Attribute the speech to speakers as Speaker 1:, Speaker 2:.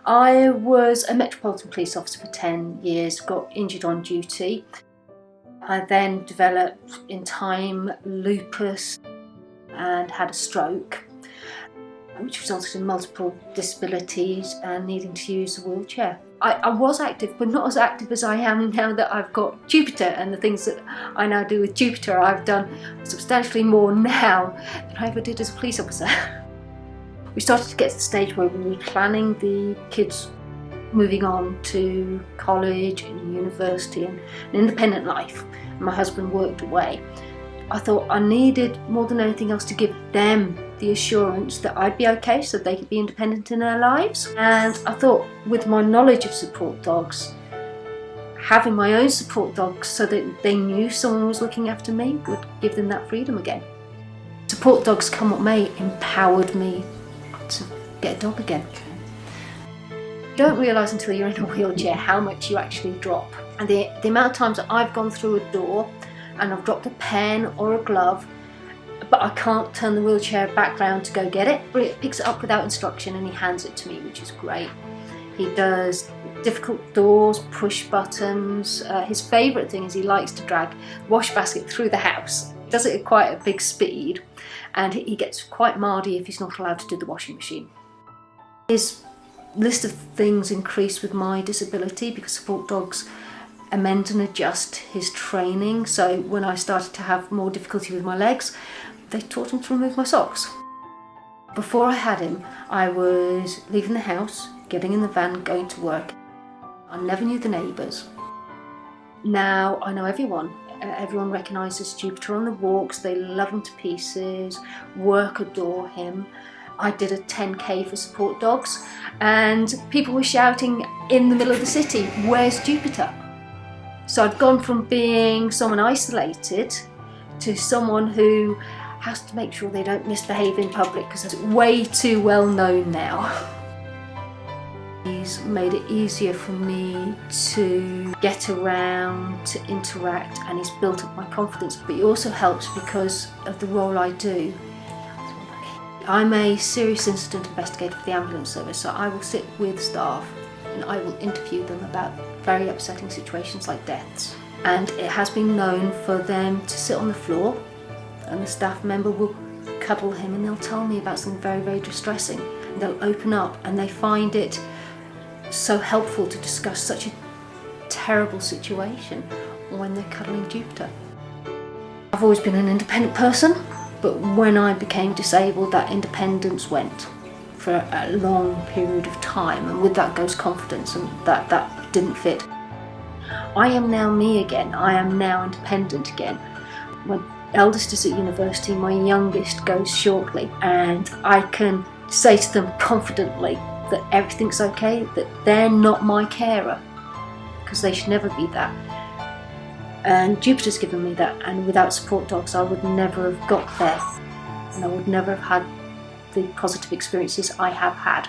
Speaker 1: I was a Metropolitan Police officer for 10 years, got injured on duty. I then developed in time lupus and had a stroke, which resulted in multiple disabilities and needing to use a wheelchair. I was active, but not as active as I am now that I've got Jupiter, and the things that I now do with Jupiter, I've done substantially more now than I ever did as a police officer. We started to get to the stage where we were planning the kids moving on to college and university and an independent life. My husband worked away. I thought I needed more than anything else to give them the assurance that I'd be okay so they could be independent in their lives. And I thought with my knowledge of support dogs, having my own support dogs so that they knew someone was looking after me would give them that freedom again. Support dogs, come what may, empowered me to get a dog again. You don't realise until you're in a wheelchair how much you actually drop. And the amount of times that I've gone through a door and I've dropped a pen or a glove, but I can't turn the wheelchair back round to go get it. But it picks it up without instruction and he hands it to me, which is great. He does difficult doors, push buttons. His favourite thing is he likes to drag wash basket through the house. He does it at quite a big speed, and he gets quite mardy if he's not allowed to do the washing machine. His list of things increased with my disability because support dogs amend and adjust his training. So when I started to have more difficulty with my legs, they taught him to remove my socks. Before I had him, I was leaving the house, getting in the van, going to work. I never knew the neighbours. Now I know everyone. Everyone recognises Jupiter on the walks, they love him to pieces, work adore him. I did a 10k for support dogs and people were shouting in the middle of the city, "Where's Jupiter?" So I'd gone from being someone isolated to someone who has to make sure they don't misbehave in public because it's way too well known now. He's made it easier for me to get around, to interact, and he's built up my confidence. But he also helps because of the role I do. I'm a serious incident investigator for the ambulance service, so I will sit with staff and I will interview them about very upsetting situations like deaths. And it has been known for them to sit on the floor and the staff member will cuddle him and they'll tell me about something very, very distressing. And they'll open up and they find it so helpful to discuss such a terrible situation when they're cuddling Jupiter. I've always been an independent person, but when I became disabled, that independence went for a long period of time, and with that goes confidence, and that didn't fit. I am now me again. I am now independent again. My eldest is at university, my youngest goes shortly, and I can say to them confidently that everything's okay, that they're not my carer, because they should never be that. And Jupiter's given me that, and without support dogs I would never have got there, and I would never have had the positive experiences I have had.